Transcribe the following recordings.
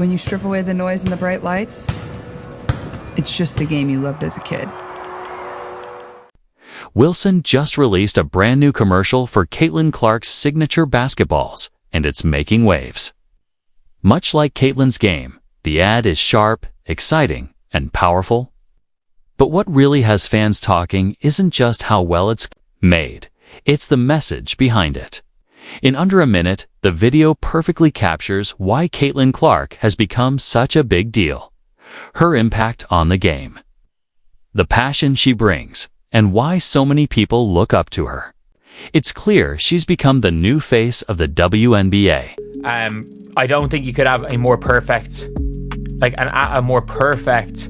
When you strip away the noise and the bright lights, it's just the game you loved as a kid. Wilson just released a brand new commercial for Caitlin Clark's signature basketballs, and it's making waves. Much like Caitlin's game, the ad is sharp, exciting, and powerful. But what really has fans talking isn't just how well it's made, it's the message behind it. In under a minute, the video perfectly captures why Caitlin Clark has become such a big deal, her impact on the game, the passion she brings, and why so many people look up to her. It's clear she's become the new face of the WNBA. I don't think you could have a more perfect, a more perfect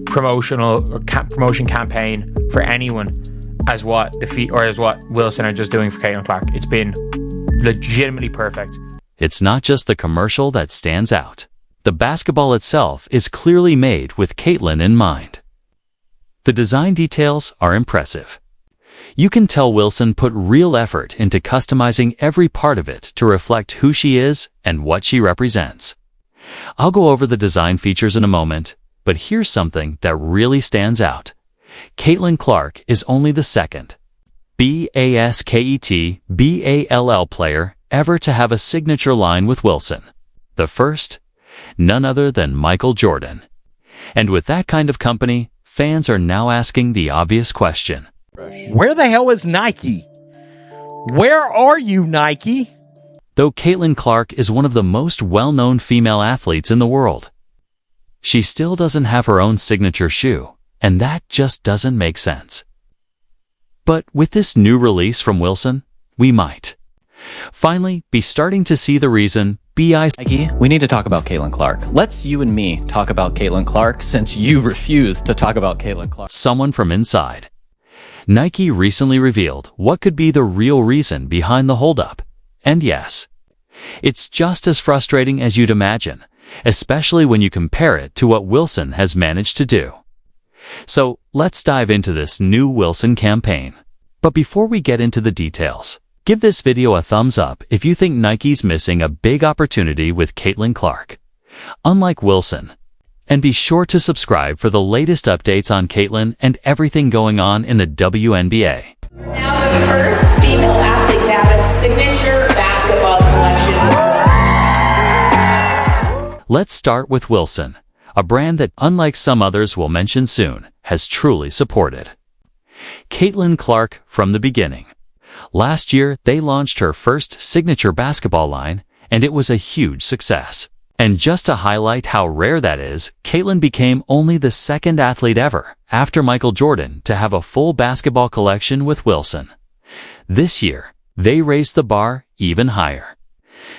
promotion campaign for anyone as what Wilson are just doing for Caitlin Clark. It's been legitimately perfect. It's not just the commercial that stands out. The basketball itself is clearly made with Caitlin in mind. The design details are impressive. You can tell Wilson put real effort into customizing every part of it to reflect who she is and what she represents. I'll go over the design features in a moment, but here's something that really stands out. Caitlin Clark is only the second basketball player ever to have a signature line with Wilson. The first, none other than Michael Jordan. And with that kind of company, fans are now asking the obvious question. Where the hell is Nike? Where are you, Nike? Though Caitlin Clark is one of the most well-known female athletes in the world, she still doesn't have her own signature shoe, and that just doesn't make sense. But with this new release from Wilson, we might finally be starting to see the reason Nike, we need to talk about Caitlin Clark. Let's you and me talk about Caitlin Clark since you refuse to talk about Caitlin Clark. Someone from inside Nike recently revealed what could be the real reason behind the holdup. And yes, it's just as frustrating as you'd imagine, especially when you compare it to what Wilson has managed to do. So let's dive into this new Wilson campaign. But before we get into the details, give this video a thumbs up if you think Nike's missing a big opportunity with Caitlin Clark, unlike Wilson. And be sure to subscribe for the latest updates on Caitlin and everything going on in the WNBA. Now the first female athlete to have a signature basketball collection. Let's start with Wilson, a brand that, unlike some others we'll mention soon, has truly supported Caitlin Clark from the beginning. Last year, they launched her first signature basketball line, and it was a huge success. And just to highlight how rare that is, Caitlin became only the second athlete ever, after Michael Jordan, to have a full basketball collection with Wilson. This year, they raised the bar even higher.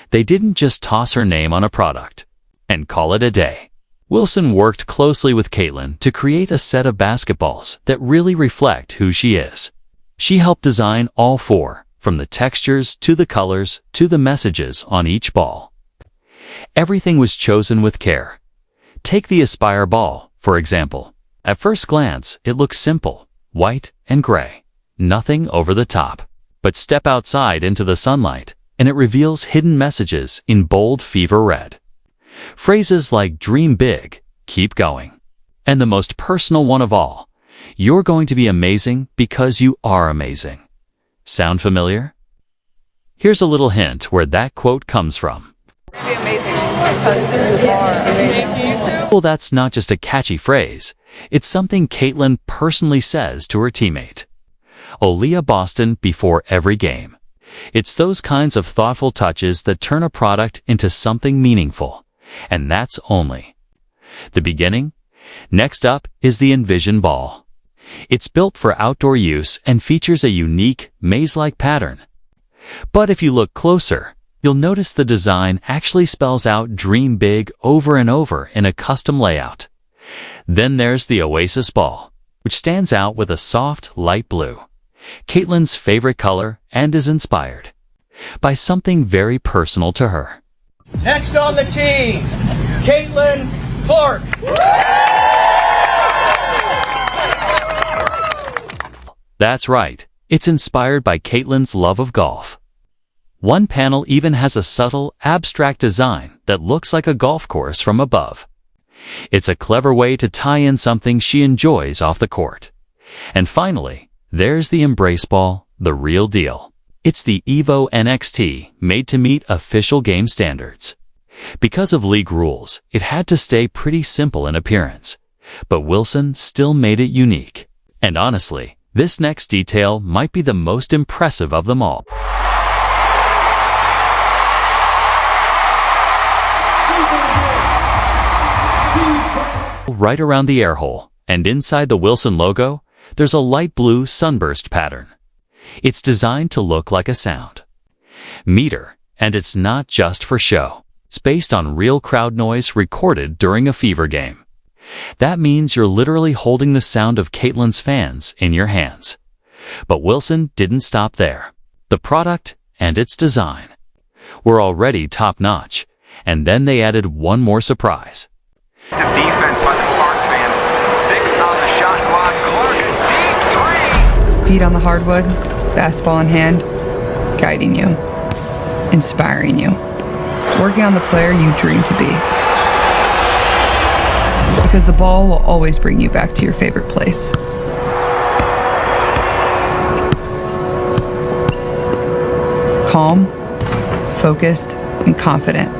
They didn't just toss her name on a product and call it a day. Wilson worked closely with Caitlin to create a set of basketballs that really reflect who she is. She helped design all four, from the textures to the colors to the messages on each ball. Everything was chosen with care. Take the Aspire ball, for example. At first glance, it looks simple, white and gray, nothing over the top. But step outside into the sunlight, and it reveals hidden messages in bold fever red. Phrases like dream big, keep going. And the most personal one of all, you're going to be amazing because you are amazing. Sound familiar? Here's a little hint where that quote comes from. Be amazing because you are amazing. Well, that's not just a catchy phrase. It's something Caitlin personally says to her teammate, Aaliyah Boston, before every game. It's those kinds of thoughtful touches that turn a product into something meaningful. And that's only the beginning. Next up is the Envision ball. It's built for outdoor use and features a unique, maze-like pattern. But if you look closer, you'll notice the design actually spells out dream big over and over in a custom layout. Then there's the Oasis ball, which stands out with a soft, light blue, Caitlin's favorite color, and is inspired by something very personal to her. Next on the team, Caitlin Clark. That's right. It's inspired by Caitlin's love of golf. One panel even has a subtle, abstract design that looks like a golf course from above. It's a clever way to tie in something she enjoys off the court. And finally, there's the Embrace Ball, the real deal. It's the Evo NXT, made to meet official game standards. Because of league rules, it had to stay pretty simple in appearance. But Wilson still made it unique. And honestly, this next detail might be the most impressive of them all. Right around the air hole, and inside the Wilson logo, there's a light blue sunburst pattern. It's designed to look like a sound meter, and it's not just for show. It's based on real crowd noise recorded during a Fever game. That means you're literally holding the sound of Caitlin's fans in your hands. But Wilson didn't stop there. The product and its design were already top-notch, and then they added one more surprise. Defense by the Sparks fan. 6 on the shot clock. Clark, a deep 3. Feet on the hardwood, basketball in hand, guiding you, inspiring you, working on the player you dream to be. Because the ball will always bring you back to your favorite place. Calm, focused, and confident.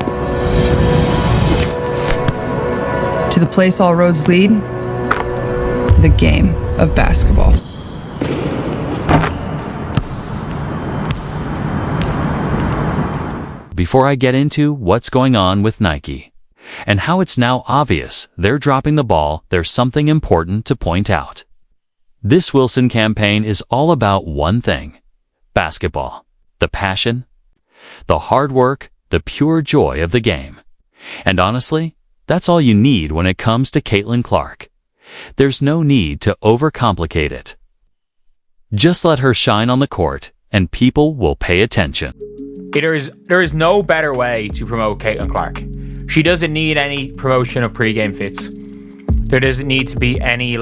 To the place all roads lead, the game of basketball. Before I get into what's going on with Nike, and how it's now obvious they're dropping the ball, there's something important to point out. This Wilson campaign is all about one thing: basketball. The passion, the hard work, the pure joy of the game. And honestly, that's all you need when it comes to Caitlin Clark. There's no need to overcomplicate it. Just let her shine on the court, and people will pay attention. There is no better way to promote Caitlin Clark. She doesn't need any promotion of pre-game fits. There doesn't need to be any,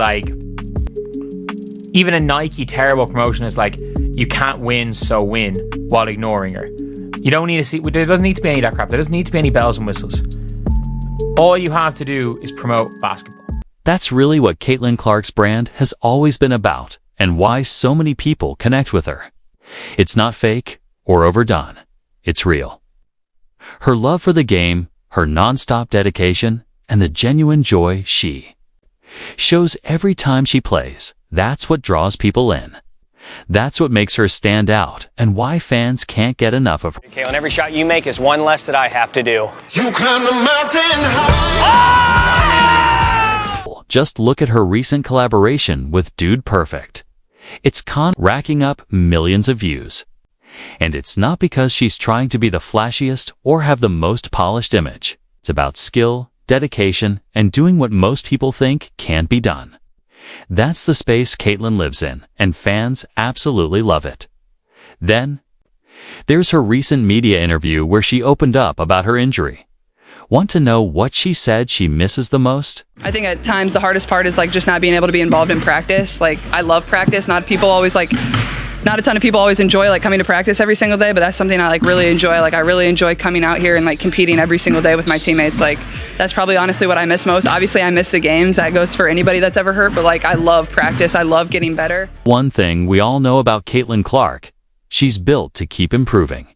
even a Nike terrible promotion is like, you can't win, so win, while ignoring her. You don't need to see, there doesn't need to be any of that crap. There doesn't need to be any bells and whistles. All you have to do is promote basketball. That's really what Caitlin Clark's brand has always been about, and why so many people connect with her. It's not fake or overdone. It's real. Her love for the game, her non-stop dedication, and the genuine joy she shows every time she plays, that's what draws people in. That's what makes her stand out, and why fans can't get enough of her. Caitlin, every shot you make is one less that I have to do. You climb the mountain high. Just look at her recent collaboration with Dude Perfect. It's racking up millions of views. And it's not because she's trying to be the flashiest or have the most polished image. It's about skill, dedication, and doing what most people think can't be done. That's the space Caitlin lives in, and fans absolutely love it. Then, there's her recent media interview where she opened up about her injury. Want to know what she said she misses the most? I think at times the hardest part is just not being able to be involved in practice. I love practice. Not a ton of people always enjoy coming to practice every single day, but that's something I really enjoy. I really enjoy coming out here and competing every single day with my teammates. That's probably honestly what I miss most. Obviously I miss the games. That goes for anybody that's ever hurt, but I love practice. I love getting better. One thing we all know about Caitlin Clark, she's built to keep improving.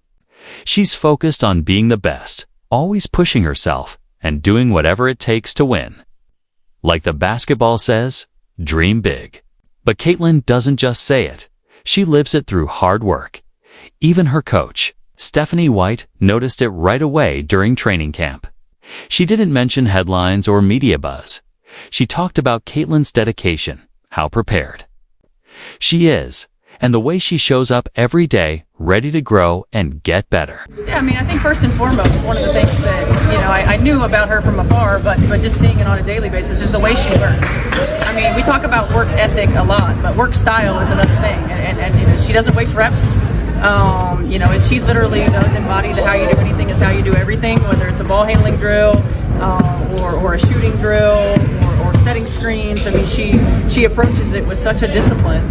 She's focused on being the best, always pushing herself and doing whatever it takes to win. Like the basketball says, dream big. But Caitlin doesn't just say it. She lives it through hard work. Even her coach, Stephanie White, noticed it right away during training camp. She didn't mention headlines or media buzz. She talked about Caitlin's dedication, how prepared she is, and the way she shows up every day, ready to grow and get better. Yeah, I think first and foremost, one of the things that, I knew about her from afar, but just seeing it on a daily basis is the way she works. We talk about work ethic a lot, but work style is another thing, and she doesn't waste reps. She literally does embody the how you do anything is how you do everything, whether it's a ball handling drill, or a shooting drill, or setting screens. She approaches it with such a discipline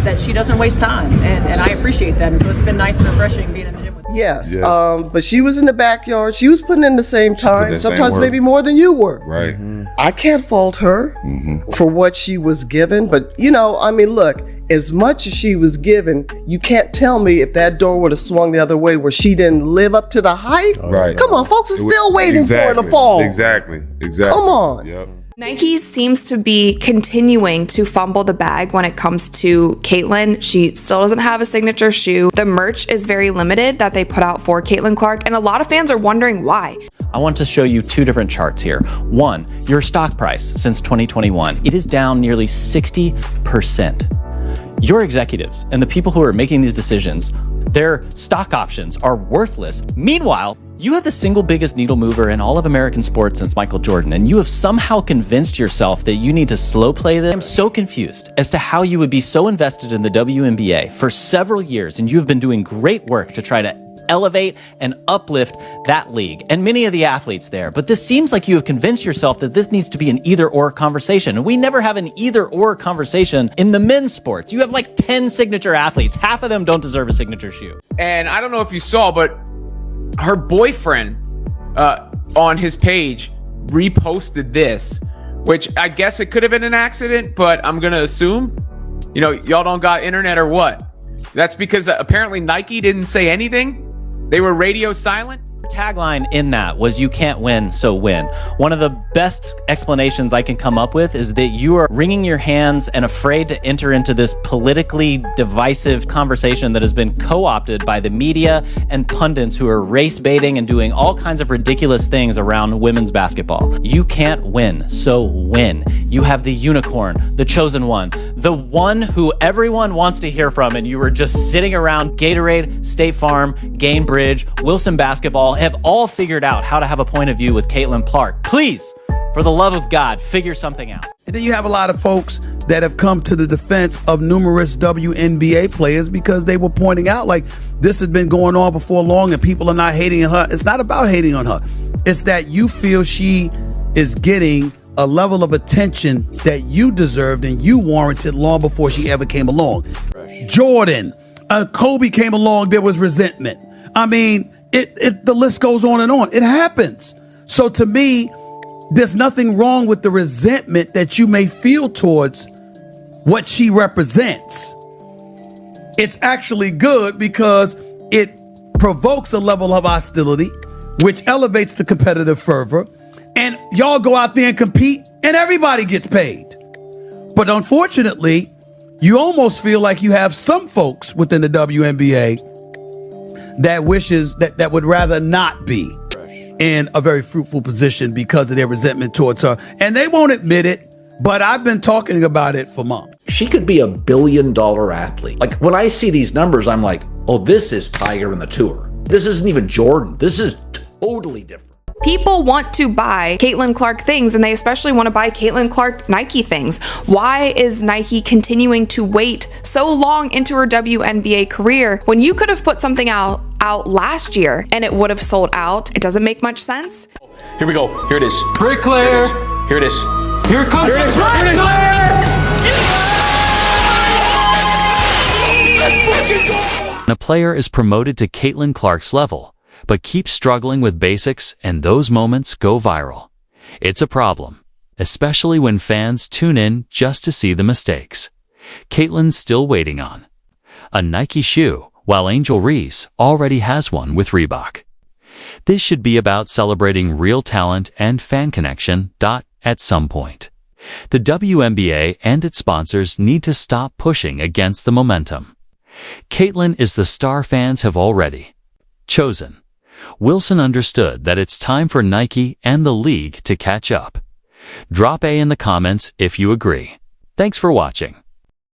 that she doesn't waste time, and I appreciate that. And so it's been nice and refreshing being in the gym with her. yes. But she was in the backyard. She was putting in the same time, sometimes maybe more than you were. Right. I can't fault her for what she was given. But, you know, I mean, look, as much as she was given, you can't tell me if that door would have swung the other way where she didn't live up to the hype. Right. Come on, folks are still waiting for her to fall. Exactly. Come on. Yep. Nike seems to be continuing to fumble the bag when it comes to Caitlin. She still doesn't have a signature shoe. The merch is very limited that they put out for Caitlin Clark, and a lot of fans are wondering why. I want to show you two different charts here. One, your stock price since 2021. It is down nearly 60%. Your executives and the people who are making these decisions, their stock options are worthless. Meanwhile, you have the single biggest needle mover in all of American sports since Michael Jordan, and you have somehow convinced yourself that you need to slow play them. I'm so confused as to how you would be so invested in the WNBA for several years, and you have been doing great work to try to elevate and uplift that league and many of the athletes there. But this seems like you have convinced yourself that this needs to be an either-or conversation. And we never have an either-or conversation in the men's sports. You have like 10 signature athletes. Half of them don't deserve a signature shoe. And I don't know if you saw, but her boyfriend on his page reposted this, which I guess it could have been an accident, but I'm going to assume, you know, y'all don't got internet or what? That's because apparently Nike didn't say anything. They were radio silent. Tagline in that was "You can't win, so win." One of the best explanations I can come up with is that you are wringing your hands and afraid to enter into this politically divisive conversation that has been co-opted by the media and pundits who are race baiting and doing all kinds of ridiculous things around women's basketball. You can't win, so win. You have the unicorn, the chosen one, the one who everyone wants to hear from, and you were just sitting around Gatorade, State Farm, Gainbridge, Wilson Basketball, have all figured out how to have a point of view with Caitlin Clark. Please, for the love of God, figure something out. And then you have a lot of folks that have come to the defense of numerous WNBA players because they were pointing out, like, this has been going on before long and people are not hating on her. It's not about hating on her. It's that you feel she is getting a level of attention that you deserved and you warranted long before she ever came along. Jordan, Kobe came along, there was resentment. I mean, the list goes on and on. It happens. So to me, there's nothing wrong with the resentment that you may feel towards what she represents. It's actually good because it provokes a level of hostility, which elevates the competitive fervor, and y'all go out there and compete and everybody gets paid. But unfortunately, you almost feel like you have some folks within the WNBA that wishes that would rather not be in a very fruitful position because of their resentment towards her. And they won't admit it, but I've been talking about it for months. She could be a billion-dollar athlete. Like, when I see these numbers, I'm like, oh, this is Tiger in the Tour. This isn't even Jordan. This is totally different. People want to buy Caitlin Clark things, and they especially want to buy Caitlin Clark Nike things. Why is Nike continuing to wait so long into her WNBA career when you could have put something out last year and it would have sold out? It doesn't make much sense. Here we go. Here it is. Break Claire. Here it is. Here it comes. Here it is. Break Here it is. A player is promoted to Caitlin Clark's level, but keeps struggling with basics, and those moments go viral. It's a problem, especially when fans tune in just to see the mistakes. Caitlin's still waiting on a Nike shoe, while Angel Reese already has one with Reebok. This should be about celebrating real talent and fan connection. At some point, the WNBA and its sponsors need to stop pushing against the momentum. Caitlin is the star fans have already chosen. Wilson understood that it's time for Nike and the league to catch up. Drop A in the comments if you agree. Thanks for watching.